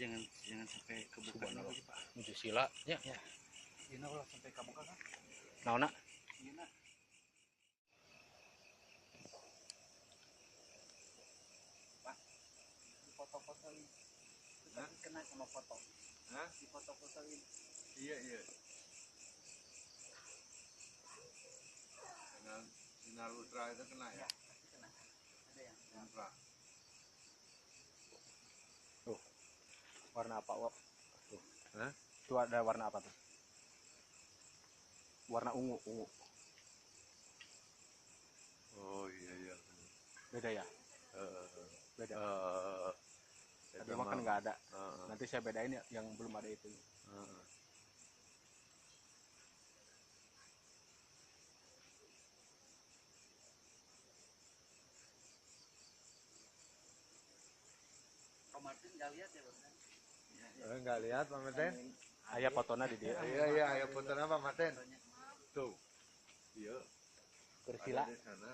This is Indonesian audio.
jangan sampai kebuka lagi Pak. Menuju sila nya. Ya. Dina ulah sampai kabuka kan? Naonna? Dina. Pak, foto-fotoin. Kena sama foto. Hah? Di foto-fotoin. Iya. Dengan sinar ultra itu kena ya? Pasti kena. Ada yang Ultra. Tuh. Warna apa, Wak? Tuh. Hah? Itu ada warna apa tuh? Warna ungu. Oh iya. Beda ya? Beda. Tadi mah kan nggak ada. Nanti saya bedain ya yang belum ada itu. Pak Martin nggak lihat ya Bang? Enggak lihat Pak Martin? Aya fotona di dia. Iya, ayo foto apa Martin? Tuh. Iya. Bersila. Ada di sana.